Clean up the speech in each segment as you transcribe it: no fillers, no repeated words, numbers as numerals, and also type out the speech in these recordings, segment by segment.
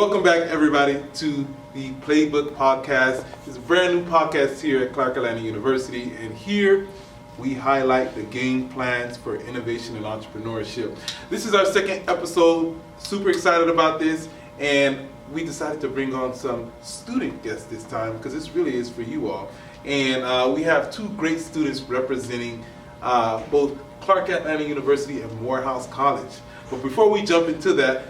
Welcome back, everybody, to the Playbook Podcast. It's a brand new podcast here at Clark Atlanta University, and here we highlight the game plans for innovation and entrepreneurship. This is our second episode. Super excited about this, and we decided to bring on some student guests this time because this really is for you all. And we have two great students representing both Clark Atlanta University and Morehouse College. But before we jump into that,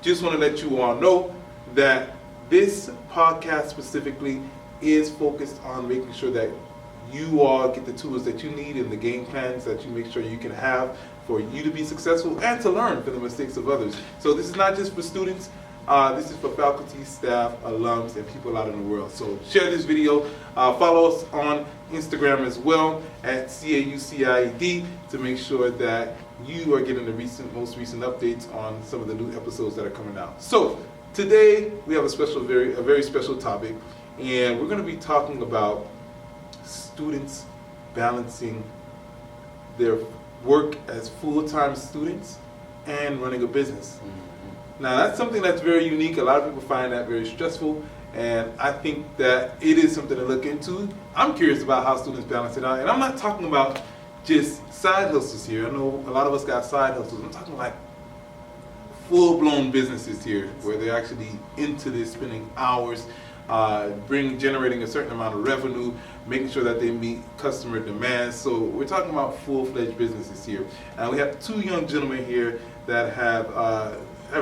just want to let you all know that this podcast specifically is focused on making sure that you all get the tools that you need and the game plans that you make sure you can have for you to be successful and to learn from the mistakes of others. So this is not just for students, this is for faculty, staff, alums, and people out in the world. So share this video, follow us on Instagram as well at CAUCIED to make sure that you are getting the most recent updates on some of the new episodes that are coming out. So today we have a very special topic, and we're going to be talking about students balancing their work as full-time students and running a business. Now that's something that's very unique. A lot of people find that very stressful, and I think that it is something to look into. I'm curious about how students balance it out, and I'm not talking about just side hustles here. I know a lot of us got side hustles. I'm talking like full-blown businesses here where they're actually into this, spending hours generating a certain amount of revenue, making sure that they meet customer demands. So we're talking about full-fledged businesses here. And we have two young gentlemen here that have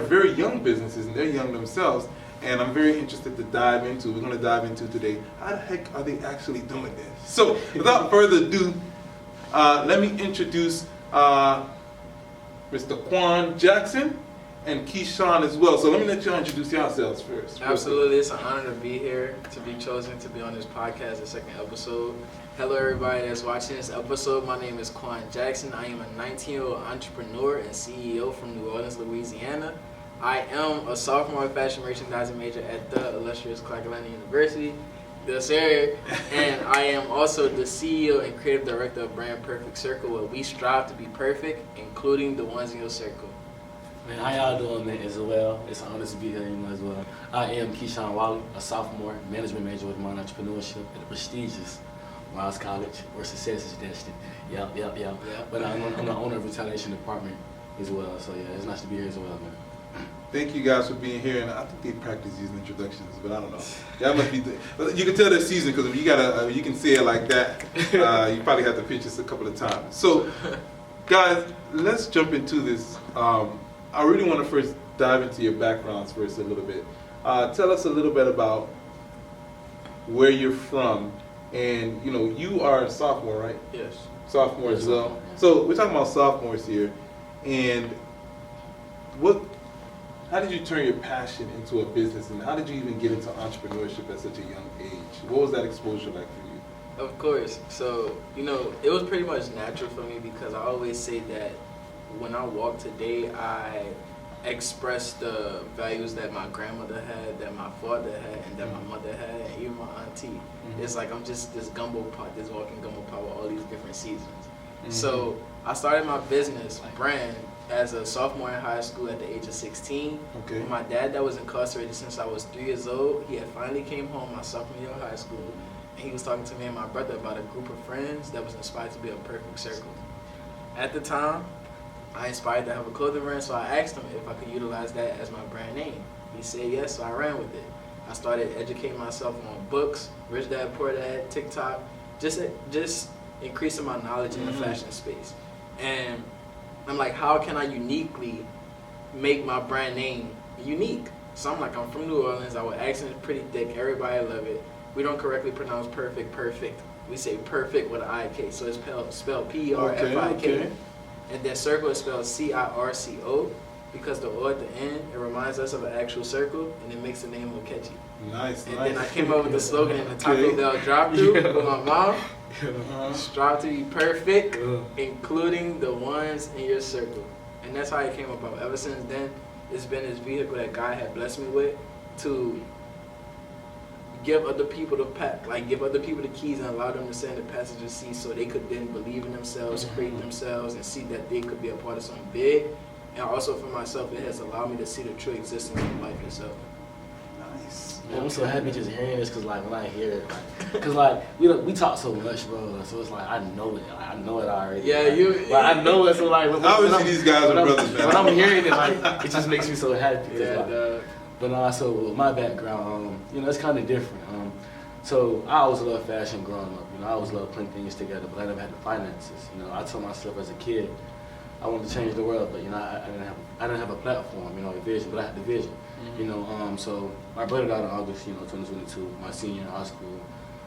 very young businesses, and they're young themselves, and I'm very interested to we're going to dive into today, how the heck are they actually doing this? So without further ado, let me introduce Mr. Kuan Jackson and Keshawn as well. So let me let y'all introduce yourselves first. Absolutely, it's an honor to be here, to be chosen to be on this podcast, the second episode. Hello everybody that's watching this episode. My name is Kuan Jackson. I am a 19-year-old entrepreneur and CEO from New Orleans, Louisiana. I am a sophomore fashion merchandising major at the illustrious Clark Atlanta University. Yes, sir. And I am also the CEO and creative director of Brand Perfect Circle, where we strive to be perfect, including the ones in your circle. Man, how y'all doing, man, as well? It's an honor to be here, as well. I am Keshawn, Wiley, a sophomore management major with minor entrepreneurship at the prestigious Morehouse College, where success is destined. Yep. But I'm the owner of Retaliation Department as well, so yeah, it's nice to be here as well, man. Thank you guys for being here, and I think they practice these introductions, but I don't know. Y'all must be. You can tell they're seasoned because if you can say it like that, you probably have to pitch this a couple of times. So, guys, let's jump into this. I really want to first dive into your backgrounds first a little bit. Tell us a little bit about where you're from, and you are a sophomore, right? Yes. Sophomore as well. So we're talking about sophomores here, and how did you turn your passion into a business, and how did you even get into entrepreneurship at such a young age? What was that exposure like for you? Of course. So, it was pretty much natural for me because I always say that when I walk today, I express the values that my grandmother had, that my father had, and that my mother had, and even my auntie. Mm-hmm. It's like I'm just this gumbo pot, this walking gumbo pot with all these different seasons. Mm-hmm. So I started my business brand as a sophomore in high school at the age of 16. Okay. With my dad that was incarcerated since I was 3 years old, he had finally came home my sophomore year of high school, and he was talking to me and my brother about a group of friends that was inspired to be a perfect circle. At the time, I inspired to have a clothing brand, so I asked him if I could utilize that as my brand name. He said yes, so I ran with it. I started educating myself on books, Rich Dad Poor Dad, TikTok, just increasing my knowledge in the fashion space. And I'm like, how can I uniquely make my brand name unique? So I'm from New Orleans, our accent is pretty thick, everybody love it. We don't correctly pronounce perfect. We say perfect with an I-K, so it's spelled P-E-R-F-I-K. Okay. And then circle is spelled C-I-R-C-O, because the O at the end, it reminds us of an actual circle, and it makes the name look catchy. Nice. Then I came up with the slogan in the Taco Bell drive-thru with my mom. Strive to be perfect, including the ones in your circle. And that's how it came about. Ever since then, it's been this vehicle that God had blessed me with to give other people the keys and allow them to sit in the passenger seat so they could then believe in themselves, create themselves, and see that they could be a part of something big. And also for myself, it has allowed me to see the true existence of life itself. Nice. Man, I'm so happy just hearing this because like when I hear it, like, cause like we talk so much, bro. So it's like I know it. Like, I know it already. Yeah, like, I know it. So like Obviously these guys are brothers, man. When I'm hearing it, like it just makes me so happy. Yeah, like, but nah, so with my background, it's kind of different. So I always loved fashion growing up. I always loved putting things together, but I never had the finances. I told myself as a kid I wanted to change the world, but I didn't have a platform, a vision, but I had the vision. So my brother died in August, 2022, my senior in high school.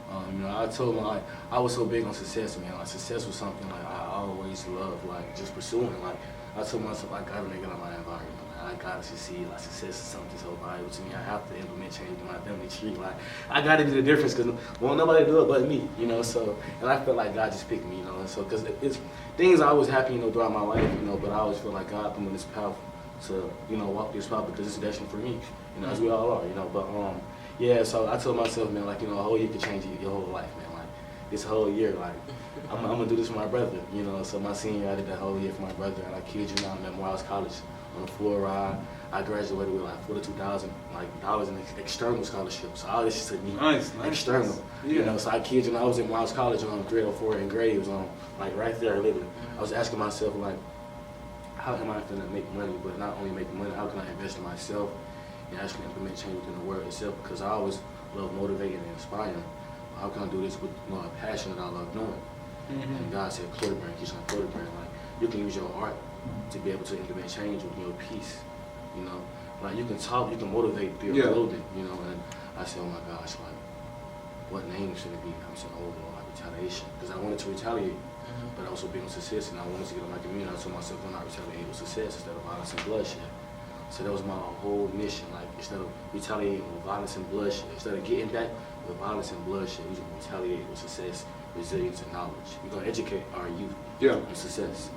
I told him like I was so big on success, man. Like success was something like I always loved, like just pursuing. Like I told myself I gotta make it on my environment. I gotta succeed. Like success is something so valuable to me. I have to implement change in my family tree. Like I gotta do the difference because won't nobody do it but me. So and I felt like God just picked me. And so because it's things I was happy, throughout my life, but I always feel like God put me on this path to walk this path because it's destined for me. As we all are. But yeah. So I told myself, man, like a whole year could change your whole life, man. Like this whole year, like I'm gonna do this for my brother. So my senior year, I did that whole year for my brother, and I kid you not, I'm at Morehouse College on a full ride. I graduated with like $42,000 in external scholarships. So all this shit to me external. Yeah. So I kid you not, I was in Morehouse College on 304 in Graves, like right there literally. I was asking myself like, how am I gonna make money? But not only make money, how can I invest in myself and actually implement change within the world itself? Because I always love motivating and inspiring. How can I do this with a passion that I love doing? And God said, Clothing, Keshawn, Clothing, like you can use your art to be able to implement change with your peace. Like you can talk, you can motivate through your clothing, and I said, oh my gosh, like, what name should it be? I'm saying, oh Lord, like retaliation, because I wanted to retaliate, but also being on success, and I wanted to get on my community. I told myself, I'm not retaliating with success instead of violence and bloodshed. So that was my whole mission, like, instead of retaliating with violence and bloodshed, instead of getting back with violence and bloodshed, we just retaliate with success, resilience, and knowledge. We're gonna educate our youth on success.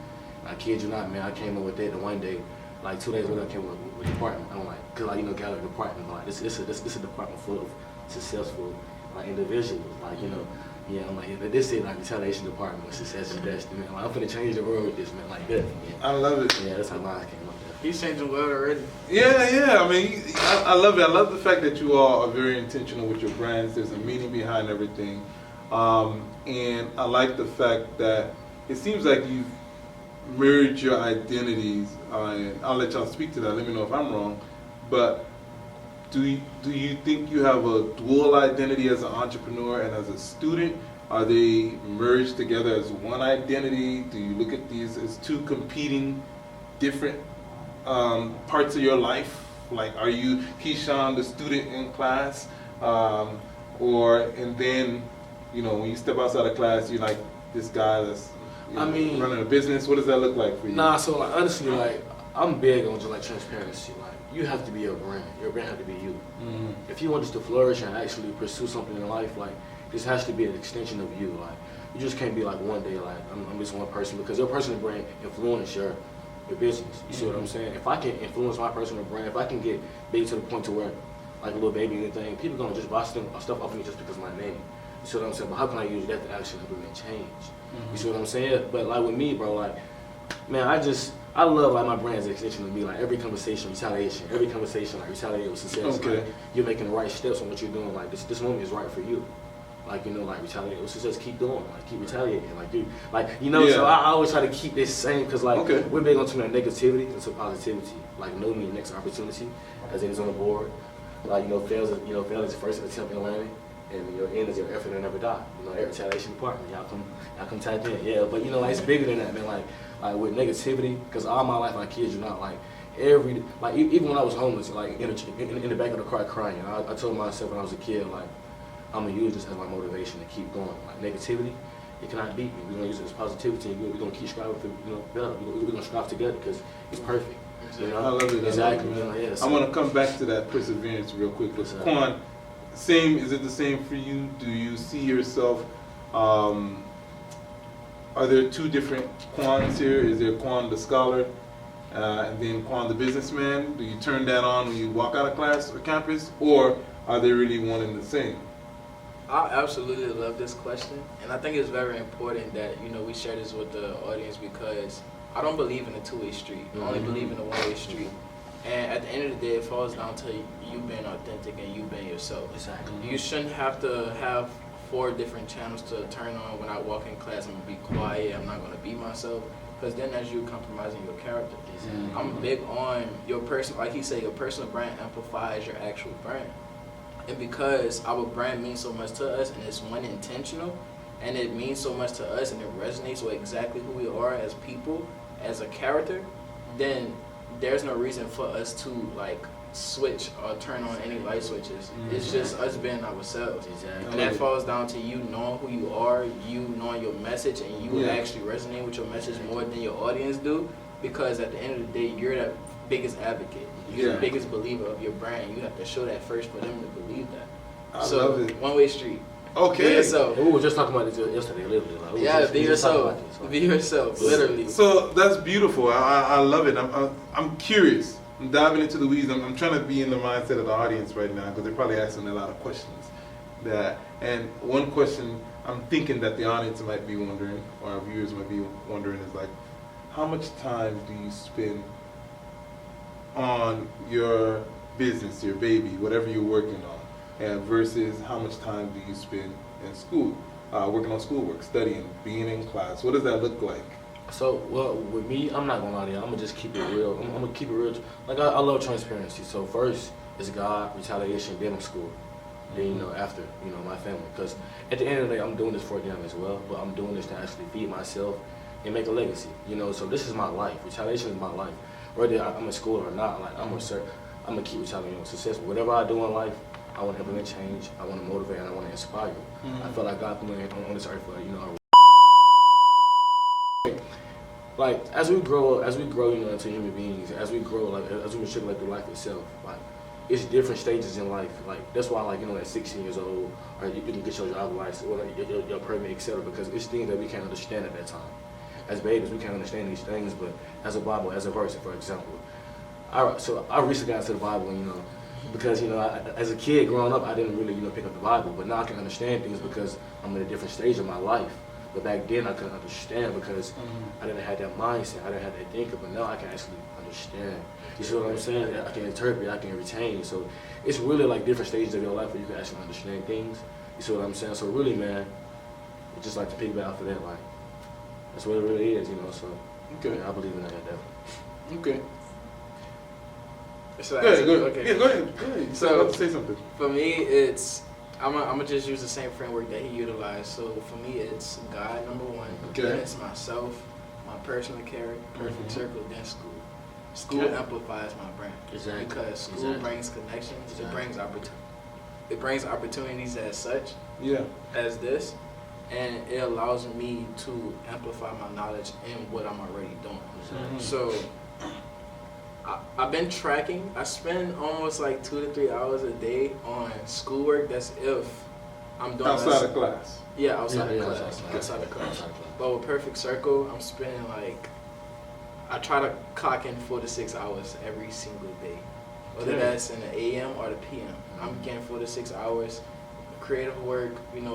I kid you not, man, I came up with that, and one day, like 2 days later, I came with a department. I'm like, cause gallery department, but like this is a department full of successful individuals. Like I'm like this is like retaliation department with success and destiny. Man, like, I'm finna change the world with this, man. Like that. I love it. Yeah, that's how mine came up there. He's changing the world already. Yeah. I mean, I love it. I love the fact that you all are very intentional with your brands. There's a meaning behind everything, and I like the fact that it seems like you've merge your identities, and I'll let y'all speak to that. Let me know if I'm wrong. But do you think you have a dual identity as an entrepreneur and as a student? Are they merged together as one identity? Do you look at these as two competing, different parts of your life? Like, are you Keshawn, the student in class, and then when you step outside of class, you're like this guy that's running a business? What does that look like for you? Nah, so like, honestly, like I'm big on just like transparency. Like you have to be your brand. Your brand has to be you. If you want this to flourish and actually pursue something in life, like this has to be an extension of you. Like you just can't be like one day like I'm just one person, because your personal brand influence your business. You see what I'm saying? If I can influence my personal brand, if I can get big to the point to where like a little baby and anything, people gonna just buy stuff off of me just because of my name. You see what I'm saying? But how can I use that to actually implement change? You see what I'm saying? But like with me, bro, like, man, I love like my brand's extension of me. Like every conversation, retaliation. Every conversation, like retaliate with success. Okay. Like, you're making the right steps on what you're doing. Like this moment is right for you. Like like retaliate with success. Keep doing. Like keep retaliating. So I always try to keep this same, because like we're big on turning negativity into positivity. Like know me next opportunity, as it is on the board. Like fails is first attempt in learning. And your end is your effort and never die. Retaliation department, y'all come type in. Yeah, but like it's bigger than that, man. Like with negativity, because all my life, I kid you not, like even when I was homeless, like in the back of the car crying, I told myself when I was a kid, like I'm gonna use this as my motivation to keep going. Like negativity, it cannot beat me. We're gonna use it as positivity, and we're gonna keep striving for better. We're gonna strive together because it's perfect. I love it. Exactly. I want to come back to that perseverance real quick. With Kuan, is it the same for you? Do you see yourself, are there two different Kuans here? Is there Kuan the scholar, and then Kuan the businessman? Do you turn that on when you walk out of class or campus, or are they really one and the same? I absolutely love this question, and I think it's very important that we share this with the audience, because I don't believe in a two-way street. I only believe in a one-way street. And at the end of the day, it falls down to you being authentic and you being yourself. Exactly. You shouldn't have to have 4 different channels to turn on. When I walk in class, I'm gonna be quiet. I'm not gonna be myself, because then that's you compromising your character. Exactly. I'm big on your person, like he said, your personal brand amplifies your actual brand. And because our brand means so much to us, and it's one intentional, and it means so much to us, and it resonates with exactly who we are as people, as a character, then there's no reason for us to like switch or turn on any light switches. It's just us being ourselves. Exactly. And that falls down to you knowing who you are, you knowing your message, and you actually resonate with your message more than your audience do. Because at the end of the day, you're the biggest advocate. You're the biggest believer of your brand. You have to show that first for them to believe that. I love it. One-way street. Okay. Be yourself. We were just talking about this yesterday, literally. Like, Be yourself. Be yourself, literally. So that's beautiful. I love it. I'm curious. I'm diving into the weeds. I'm trying to be in the mindset of the audience right now, because they're probably asking a lot of questions. And one question I'm thinking that the audience might be wondering, or our viewers might be wondering, is like, how much time do you spend on your business, your baby, whatever you're working on, and versus how much time do you spend in school, working on schoolwork, studying, being in class? What does that look like? So, well, with me, I'm not gonna lie to you. I'm gonna just keep it real. I'm gonna keep it real. Like, I love transparency. So first is God, retaliation, then I'm school. Then, after, my family. Because at the end of the day, I'm doing this for them as well, but I'm doing this to actually feed myself and make a legacy. So this is my life. Retaliation is my life. Whether I'm in school or not, like, I'm gonna keep retaliating successful. Whatever I do in life, I want to implement change. I want to motivate, and I want to inspire. I feel like God put me on this earth for, like, as we grow, into human beings, as we grow, like, as we mature, like, through life itself, like, it's different stages in life. Like, that's why, like, at 16 years old, or you can get your driver's license, or like, your permit, etc. Because it's things that we can't understand at that time. As babies, we can't understand these things, but as a Bible, as a verse, for example. So I recently got into the Bible, because, as a kid growing up, I didn't really, pick up the Bible, but now I can understand things because I'm in a different stage of my life. But back then I couldn't understand because I didn't have that mindset, I didn't have that thinking, but now I can actually understand. You see what I'm saying? I can interpret, I can retain. So it's really like different stages of your life where you can actually understand things. You see what I'm saying? So really, man, it's just like to piggyback off of that, like, that's what it really is, so Okay. yeah, I believe in that, definitely. Okay. So Go ahead. okay. Yeah, go ahead. So- Let's say something. For me, it's I'm gonna just use the same framework that he utilized. So for me, it's God, number one. Okay. Then it's myself, my personal character, perfect circle, then school. School Okay. amplifies my brand. Exactly. Because school Exactly. brings connections. Exactly. It brings opportunities as such, Yeah. as this, and it allows me to amplify my knowledge in what I'm already doing. Mhm. So I've been tracking. I spend almost like 2 to 3 hours a day on schoolwork. That's if I'm doing Outside of class. Yeah, outside Yeah, of class. outside. Outside of class. Outside of class. But with Perfect Circle, I'm spending I try to clock in 4 to 6 hours every single day. Whether Okay. that's in the AM or the PM. I'm getting 4 to 6 hours. Creative work,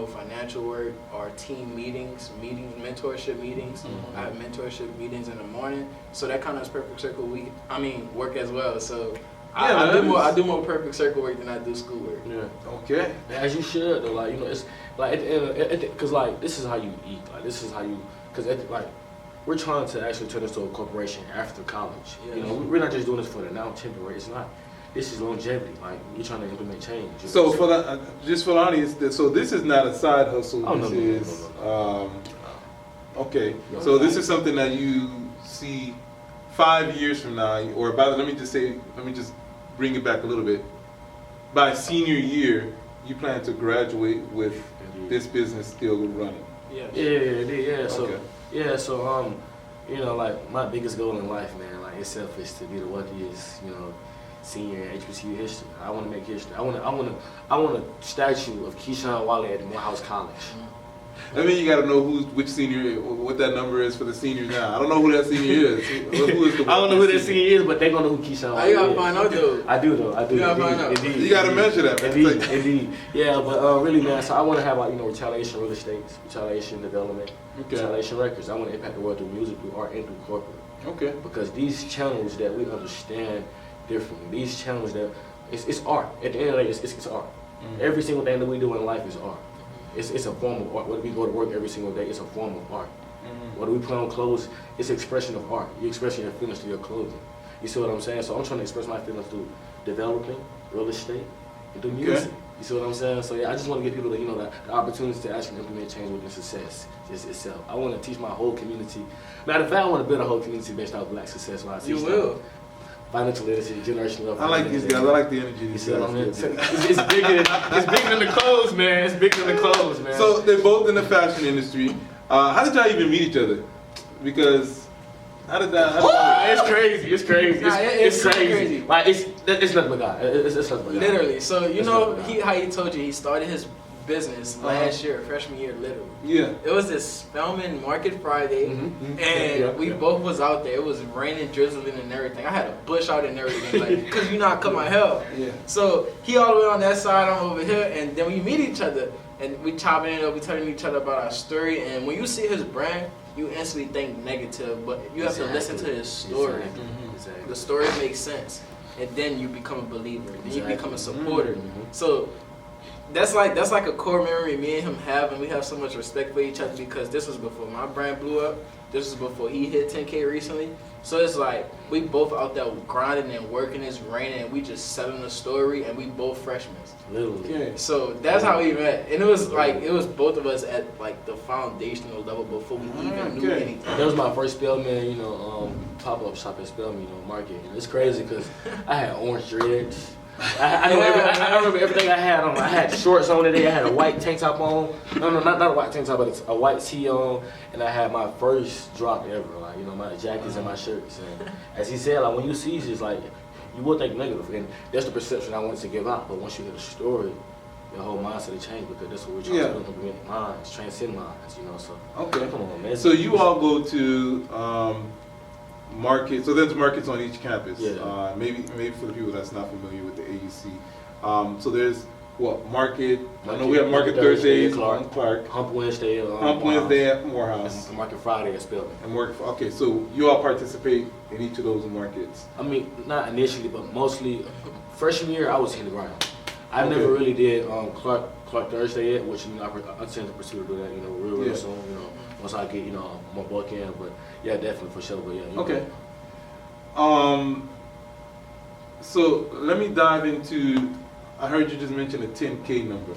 financial work, or team meetings, mentorship meetings. Mhm. I have mentorship meetings in the morning. So that kind of is Perfect Circle work as well. So I do more Perfect Circle work than I do schoolwork. Yeah. Okay. As you should, though. Like, it's like at the end, because like this is how you eat. Like, this is how you, because like we're trying to actually turn this to a corporation after college. Yeah. We're not just doing this for the now temporary. It's not. This is longevity. Like, we're trying to implement change. So for the just for the audience, so this is not a side hustle. Oh, no, this no, is no. okay. No. So this is something that you see 5 years from now, or about. Let me just bring it back a little bit. By senior year, you plan to graduate with Indeed. this business still running. Yes. Yeah. So Okay. yeah. So like my biggest goal in life, man, like itself, is to be the wealthiest, senior in HBCU history. I want to make history. I want a statue of Keshawn Wiley at Morehouse College. I mean, you got to know which senior, what that number is for the seniors now. I don't know who that senior is. Who is the I don't know who that senior is, but they gonna know who Keshawn Oh, Wiley you gotta is. find out though. I do though. You gotta find out. Indeed. You got to measure that, man. Indeed. Yeah, but really, man. So I want to have retaliation real estate, retaliation development, Okay. retaliation records. I want to impact the world through music, through art, and through corporate. Okay. Because these channels that we understand differently, these channels that it's art. At the end of the day, it's art. Every single thing that we do in life is art. It's a form of art. Whether we go to work every single day, it's a form of art. Whether we put on clothes, it's an expression of art. You're expressing your feelings through your clothing. You see what I'm saying? So I'm trying to express my feelings through developing, real estate, and through music. Okay. You see what I'm saying? So yeah, I just want to give people the opportunity to actually implement change within success itself. I want to teach my whole community. Matter of fact, I want to build a whole community based off Black success. When I teach You will. Financial literacy, generational wealth. I like these guys. I like the energy. You These see what I mean? guys. It's bigger than the clothes, man. It's bigger than the clothes, man. So they're both in the fashion industry. How did y'all even meet each other? Because how did that? It's crazy. It's crazy. Nah, it's crazy. Like it's nothing but God. It's nothing but God. Literally. So you It's know nothing but God. how he told you he started his business last year, freshman year, literally. Yeah. It was this Spelman Market Friday, and we both was out there. It was raining, drizzling, and everything. I had a bush out and everything, like, cause you know I cut my hair. Yeah. So he all the way on that side, I'm over here, and then we meet each other, and we chopping it up, we telling each other about our story. And when you see his brand, you instantly think negative, but you have to listen to his story. Exactly. The story makes sense, and then you become a believer. Then you become a supporter. Mhm. So that's like a core memory me and him have, and we have so much respect for each other because this was before my brand blew up. This was before he hit 10K recently. So it's like we both out there grinding and working. It's raining, and we just selling a story, and we both freshmen. Literally. Okay. So that's how we met, and it was both of us at like the foundational level before we even knew Okay. anything. That was my first Spelman, pop-up shop at Spelman, market. And it's crazy because I had orange dreads. I remember everything I had on. I had shorts on today. I had a white tank top on. No, not a white tank top, but it's a white tee on. And I had my first drop ever. Like, my jackets and my shirts. And as he said, like, when you see it's like, you would think negative. And that's the perception I wanted to give out. But once you hear the story, your whole mindset will change because that's what we're trying to do, implement minds, transcend minds, So, Okay. come on, man. So you all go to market. So there's markets on each campus. Yeah. Maybe for the people that's not familiar with the AUC. So there's market. I know we have Market Thursdays on Clark. Hump Wednesday. Hump Wednesday at Morehouse. And Market Friday at Spelman. And okay, so you all participate in each of those markets. I mean, not initially, but mostly. Freshman year, I was hitting the ground. I never really did Clark Thursday yet, which I tend to pursue to do that, real soon. Once I get more bulk in, but yeah, definitely for sure. But yeah. Okay. So let me dive into. I heard you just mention a 10K number.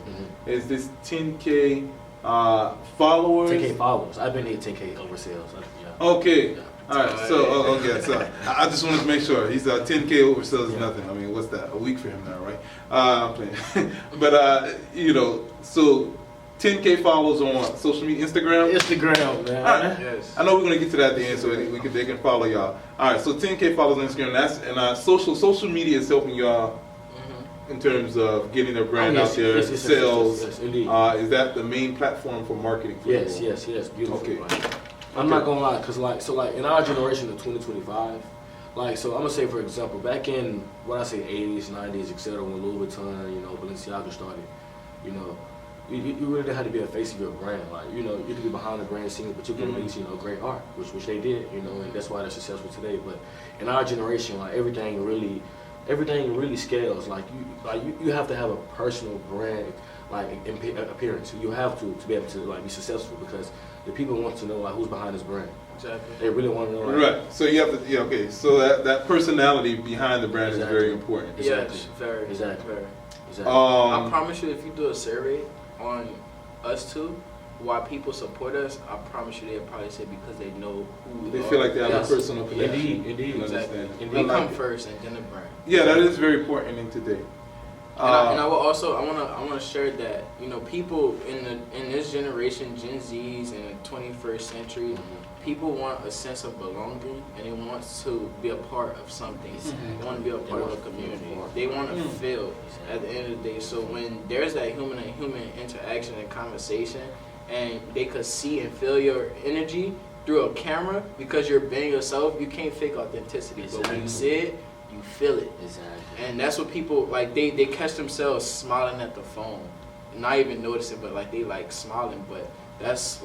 Is this 10K followers? 10K followers. I've been hitting 10K over sales. Yeah. Okay. Yeah. All right. So okay. So I just wanted to make sure. He's 10K over sales is nothing. I mean, what's that? A week for him now, right? I'm playing. But so 10K followers on social media, Instagram. Instagram, man. All right. Yes. I know we're gonna get to that at the end, so they can follow y'all. All right. So 10K followers on Instagram. And social media is helping y'all in terms of getting their brand out there, sales. Yes, indeed. Is that the main platform for marketing for Yes, you all? yes, beautiful. Okay. I'm not gonna lie, cause in our generation of 2025, so I'm gonna say for example, back in what I say 80s, 90s, etc., when Louis Vuitton, Balenciaga started, you really didn't have to be a face of your brand. Like, you could be behind the brand scene, but you can release, great art, which they did, and that's why they're successful today. But in our generation, like everything really scales. Like you have to have a personal brand, like appearance. You have to be able to be successful because the people want to know who's behind this brand. Exactly. They really want to know. Right. So you have to. Okay. So that personality behind the brand is very important. Exactly. Yes, very. Exactly. Very. Exactly. I promise you, if you do a survey on us two, why people support us, I promise you they'll probably say because they know who we They are. feel like they have a personal connection. Indeed. You Exactly. understand? We I like come it. first and then the brand. Yeah, that is very important in today. And I will also I wanna share that people in this generation, Gen Zs in the 21st century, people want a sense of belonging and they want to be a part of something. They want to be a part of a community. They want to feel at the end of the day. So when there's that human and human interaction and conversation, and they could see and feel your energy through a camera because you're being yourself, you can't fake authenticity. But when you see it, you feel it. Exactly. And that's what people they catch themselves smiling at the phone, not even noticing, but they smiling. But that's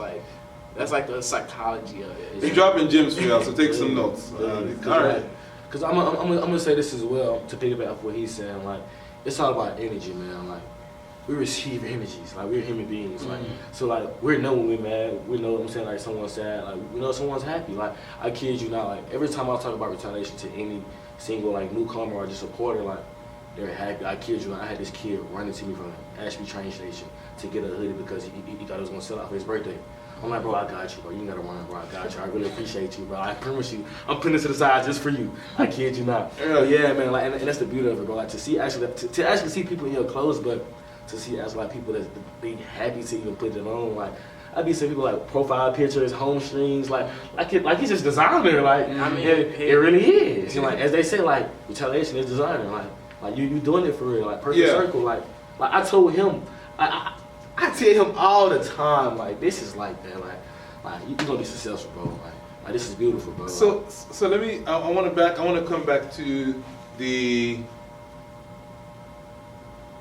That's like the psychology of it. He's dropping gems for y'all, so take some notes. All right. Because I'm gonna say this as well to piggyback off what he's saying. Like, it's all about energy, man. Like, we receive energies. Like, we're human beings. Like, so like we know when we're mad. We know what I'm saying. Like, someone's sad. Like, we know someone's happy. Like, I kid you not. Like, every time I talk about retaliation to any single like newcomer or just supporter, like, they're happy. I kid you not. I had this kid running to me from the Ashby train station to get a hoodie because he thought it was gonna sell out for his birthday. I'm like, bro, I got you, bro. You gotta run, bro. I got you. I really appreciate you, bro. I promise you, I'm putting this to the side just for you. I kid you not. But yeah, man. Like, and that's the beauty of it, bro. Like, to see actually, to actually see people in your clothes, but to see actually like people that be happy to even put it on. Like, I be seeing people like profile pictures, home streams, like it's just designer. Like, I mean, it really is. And like, as they say, like, retaliation is designer. Like you doing it for real. Like, perfect circle. Like I told him, I tell him all the time, like, this is like that, like you gonna be successful, bro. Like this is beautiful, bro. So let me. I want to come back to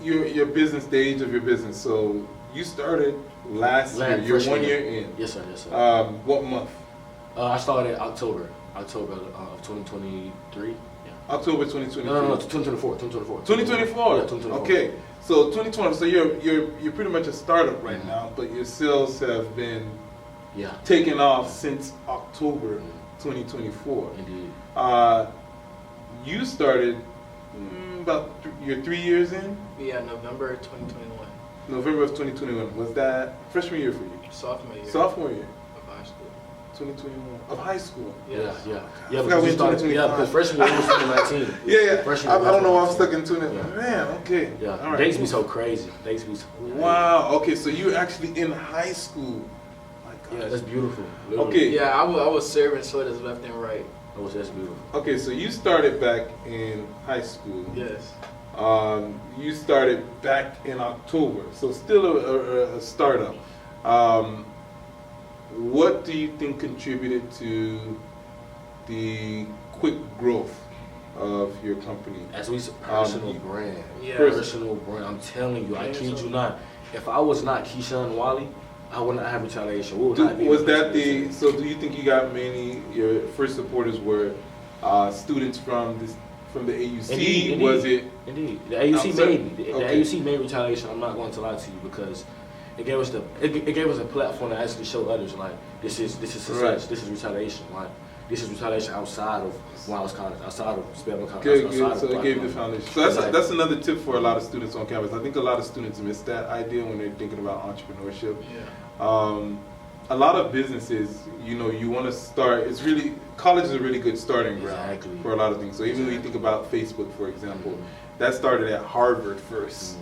your business, the age of your business. So you started last year. You're 1 year in. Yes, sir. What month? I started October of 2023. Yeah. October 2023. No, 2024. 2024. Yeah, 2024. Okay. So 2020. So you're pretty much a startup right now, but your sales have been taken off since October 2024. Indeed. You started about you're 3 years in. Yeah, November 2021. November of 2021. Was that freshman year for you? Sophomore year. Sophomore year. Of high school. 2021 of high school. Yes. Yeah. Because we started. Because freshman year was 2019. Yeah. I don't know why I'm stuck in 20. Yeah. Man, okay. Yeah. All right. Dates be so crazy. Wow. Okay, so you're actually in high school. My God. Yeah, that's beautiful. Literally. Okay. Yeah, I was serving sweaters left and right. That's beautiful. Okay, so you started back in high school. Yes. You started back in October, so still a startup. What do you think contributed to the quick growth of your company? As we said, personal brand. Yeah. Personal brand. I'm telling you, I kid you not. If I was not Keshawn Wiley, I would not have retaliation. Was that the? So do you think you got many? Your first supporters were students from the AUC. Indeed. Was it? Indeed, the AUC made me. The Okay. AUC made retaliation. I'm not going to lie to you because it gave us it gave us a platform to actually show others like this is success. Right. This is retaliation. Like, this is retaliation outside of Wiley's College, outside of Spelman College. Good. outside So of it gave the foundation. So that's another tip for a lot of students on campus. I think a lot of students miss that idea when they're thinking about entrepreneurship. Yeah. A lot of businesses, you want to start. It's really college is a really good starting ground for a lot of things. So even when you think about Facebook, for example, that started at Harvard first,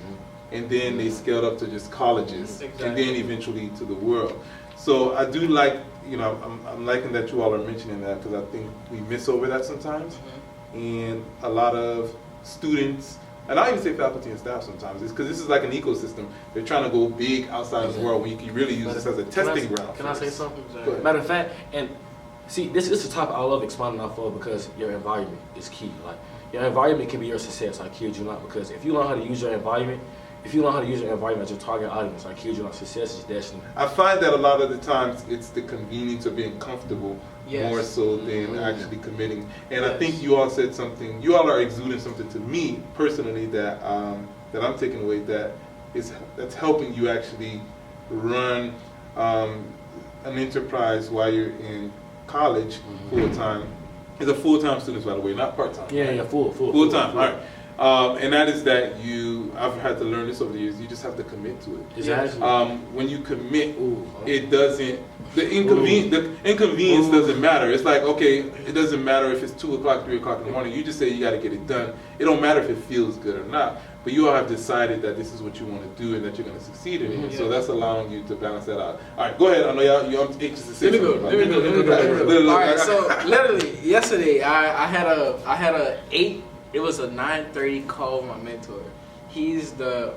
and then they scaled up to just colleges, and then eventually to the world. So I do like, I'm liking that you all are mentioning that because I think we miss over that sometimes, and a lot of students. And I even say faculty and staff sometimes. It's because this is like an ecosystem. They're trying to go big outside of the world when you can really use this as a testing ground. Can I say something? Exactly. Matter of fact, and see, this is a topic I love expounding off of because your environment is key. Like, your environment can be your success. I kid you not. Because if you learn how to use your environment, as your target audience, I kid you not, success is destiny. I find that a lot of the times it's the convenience of being comfortable more so than actually committing. And I think you all said something. You all are exuding something to me personally that I'm taking away that's helping you actually run an enterprise while you're in college full time. It's a full time student, by the way, not part time. Yeah, full time. All right. And that is that I've had to learn this over the years, you just have to commit to it. Exactly. When you commit, it doesn't, the inconvenience doesn't matter. It's like, okay, it doesn't matter if it's 2 o'clock, 3 o'clock in the morning, you just say you got to get it done. It don't matter if it feels good or not, but you all have decided that this is what you want to do and that you're going to succeed in it. So that's allowing you to balance that out. All right, go ahead. I know you're anxious to say something. Let me go. All right, so literally yesterday I had a 8. It was a 9:30 call with my mentor. He's the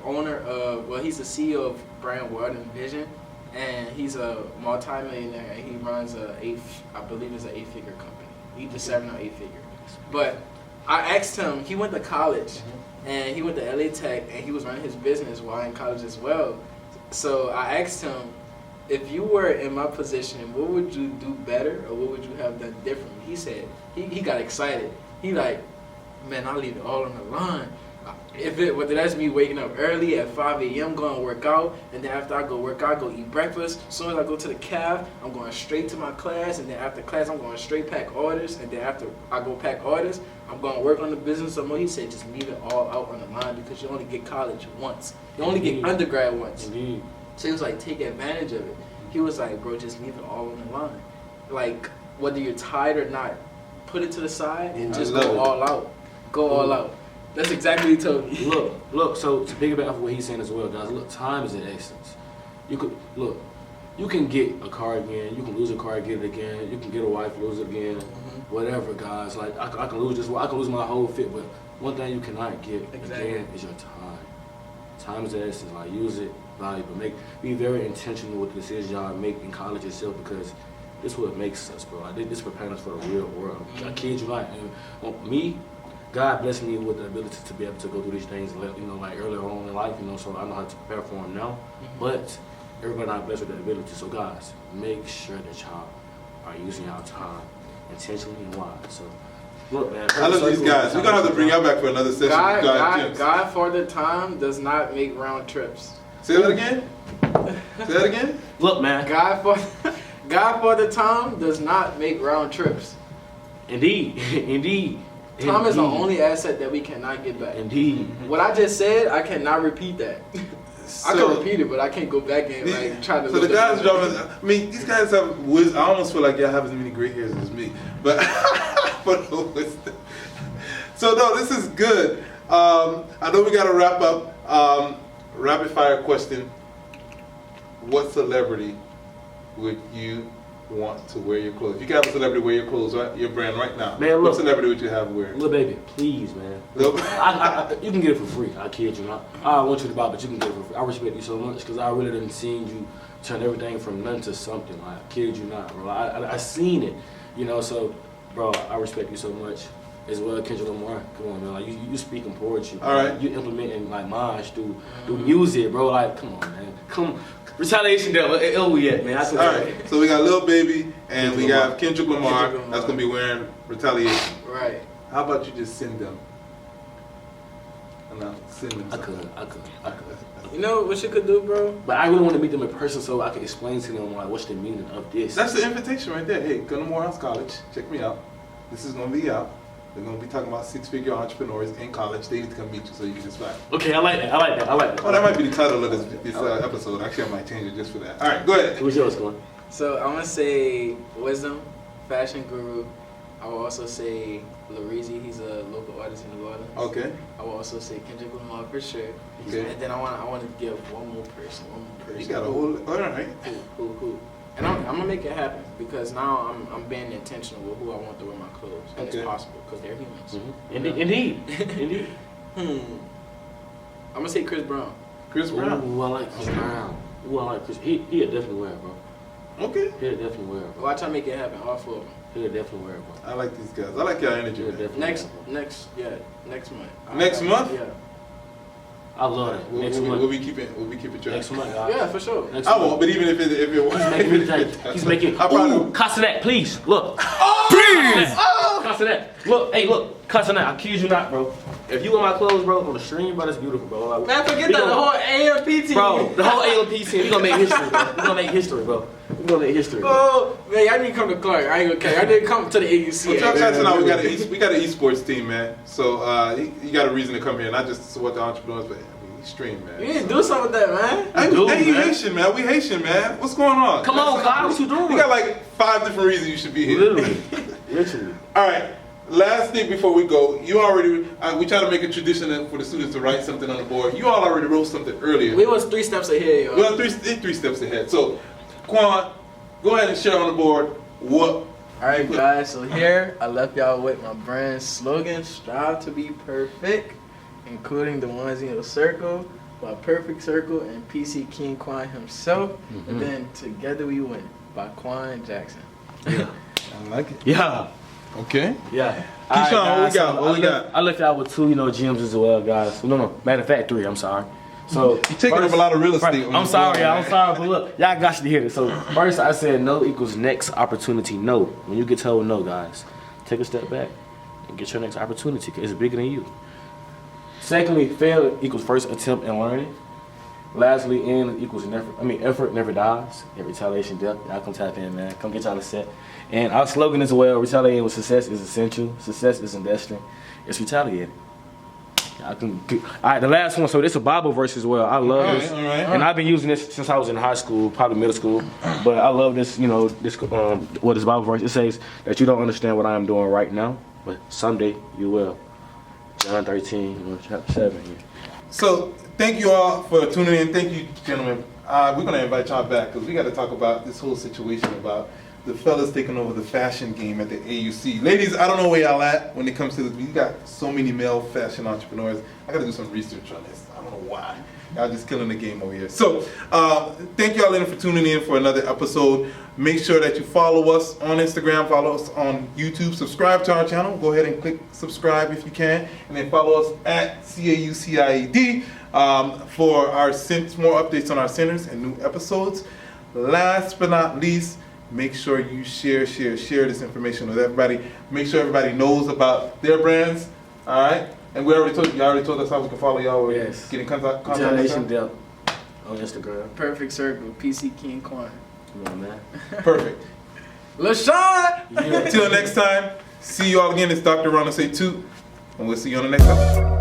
he's the CEO of Brand World and Vision, and he's a multi-millionaire. And he runs I believe it's an 8-figure company. He just serving on 8-figure. But I asked him. He went to college, and he went to LA Tech, and he was running his business while in college as well. So I asked him if you were in my position, what would you do better or what would you have done differently? He said, he got excited. He like, man, I'll leave it all on the line. Whether that's me waking up early at 5 a.m. going to work out, and then after I go work out, I go eat breakfast. As soon as I go to the caf, I'm going straight to my class, and then after class, I'm going straight pack orders, and then after I go pack orders, I'm going to work on the business some more. He said just leave it all out on the line because you only get college once. You only get undergrad once. Indeed. So he was like, take advantage of it. He was like, bro, just leave it all on the line. Like, whether you're tired or not, put it to the side and just go all out. Go all out. That's exactly what he told me. Look, so to piggyback off what he's saying as well, guys, look, time is the essence. You can get a car again, you can lose a car, get it again, you can get a wife, lose it again, whatever, guys. Like, I can lose I can lose my whole fit, but one thing you cannot get again is your time. Time is the essence, like, use it valuable. Be very intentional with the decisions y'all make in college itself, because this is what makes us, bro. Like, this preparing us for the real world. I kid you not. And me, God blessed me with the ability to be able to go through these things, you know, like earlier on in life, you know, so I know how to prepare for them now. But everybody not blessed with that ability. So guys, make sure that y'all are using y'all time intentionally and wise. So look, man. I love these guys. We're gonna have to bring y'all back for another session. God for the time does not make round trips. Say that again. Say that again. Look, man. God for the time does not make round trips. Indeed, indeed. Time is the only asset that we cannot get back. Indeed. What I just said, I cannot repeat that. I can repeat it, but I can't go back and like try to. So the guys driving. I mean, these guys have wisdom. I almost feel like y'all have as many gray hairs as me, but for no wisdom. So no, this is good. I know we got to wrap up. Rapid fire question: what celebrity would you want to wear your clothes? You can have a celebrity wear your clothes, right? Your brand right now. Man, look, what celebrity would you have wear? Little baby, please, man. You can get it for free. I kid you not. I want you to buy, but you can get it for free. I respect you so much because I really didn't see you turn everything from none to something. Like, I kid you not, bro. I seen it, you know. So, bro, I respect you so much. As well, Kendrick Lamar. Come on, man. Like, you speaking poetry. Bro. All right. You implementing like minds through music, bro. Like, come on, man. Come. Retaliation devil, where we at, man? All right, so we got Lil Baby and we got Kendrick Lamar that's gonna be wearing Retaliation. Right. How about you just send them? Send them. I could. You know what you could do, bro? But I really want to meet them in person so I can explain to them like what's the meaning of this. That's the invitation right there. Hey, go to Morehouse College. Check me out. This is gonna be out. We're going to be talking about six-figure entrepreneurs in college. They need to come meet you so you can inspire. Okay, I like that. Oh, that might be the title of this episode. Actually, I might change it just for that. All right, go ahead. Who's yours, Kuan? So I'm going to say Wisdom, fashion guru. I will also say Lareezy. He's a local artist in New Orleans. Okay. I will also say Kendrick Lamar for sure. Okay. And then I want to give one more person. You got a whole... All right. Who? And I'm gonna make it happen because now I'm being intentional with who I want to wear my clothes, and it's possible because they're humans. Mm-hmm. Indeed. I'm gonna say Chris Brown. Chris Brown. Ooh, I like Chris Brown. He'll definitely wear it, bro. Okay. He'll definitely wear it, bro. Well, I try to make it happen. All four of them. He'll definitely wear it, bro. I like these guys. I like your energy. Next month. Next month? Yeah. I love it. We'll be keeping track. Next month, guys. Yeah, for sure. I won't, but even if it was. He's making. Ooh, Castanet, please look. Please. Castanet, look. Hey, look. Castanet, I kid you not, bro. If you wear my clothes, bro, on the stream, bro, that's beautiful, bro. Like, man, forget that. The whole AMP team. Bro, the whole AMP team. We gonna make history, bro. We gonna make history, bro. Oh, man, I need to come to Clark. I ain't gonna care. I need to come to the AUC. Well, we got an esports team, man. So you got a reason to come here, not just to support the entrepreneurs, but stream, man. You need to do something with that, man. You Haitian, man. We Haitian, man. What's going on? Come on, Kyle. What you doing? We got like 5 different reasons you should be here. Literally. All right. Last thing before we go, we try to make a tradition for the students to write something on the board. You all already wrote something earlier. We was 3 steps ahead, yo. We were 3 steps ahead. So, Kuan, go ahead and share on the board what. All right, guys. So here I left y'all with my brand slogan: "Strive to be perfect," including the ones in your circle, by Perfect Circle and PC King Kuan himself, and then Together We Win by Kuan Jackson. Yeah, I like it. Yeah. Okay. Yeah. Keshawn, what we got? I left out with 2, gems as well, guys. No. Matter of fact, 3. I'm sorry. So You're taking up a lot of real estate. on I'm this sorry, board, y'all. man. I'm sorry, but look, y'all got to hear this. So first, I said no equals next opportunity. No, when you get told no, guys, take a step back and get your next opportunity. 'Cause it's bigger than you. Secondly, fail equals first attempt in learning. Lastly, end equals never. Effort never dies. And retaliation death. Y'all come tap in, man. Come get y'all a set. And our slogan as well: retaliating with success is essential. Success is investing. It's retaliating. All right, the last one. So this is a Bible verse as well. I love this, all right. and I've been using this since I was in high school, probably middle school. But I love this. This what is Bible verse? It says that you don't understand what I am doing right now, but someday you will. John 13, chapter 7. Yeah. So thank you all for tuning in. Thank you, gentlemen. We're going to invite y'all back because we got to talk about this whole situation about the fellas taking over the fashion game at the AUC. Ladies, I don't know where y'all at when it comes to this. We got so many male fashion entrepreneurs. I got to do some research on this. I don't know why. Y'all just killing the game over here. So thank y'all in for tuning in for another episode. Make sure that you follow us on Instagram, follow us on YouTube, subscribe to our channel. Go ahead and click subscribe if you can. And then follow us at CAUCIED for our more updates on our centers and new episodes. Last but not least, make sure you share this information with everybody. Make sure everybody knows about their brands. All right. And you already told us how we can follow y'all or Yes. get in contact with Retaliation y'all. death on Instagram. Perfect Circle, PC King Kuan. Come on, man. Perfect. LaShawn! Yeah. Until next time, see you all again. It's Dr. Ron say 2, and we'll see you on the next episode.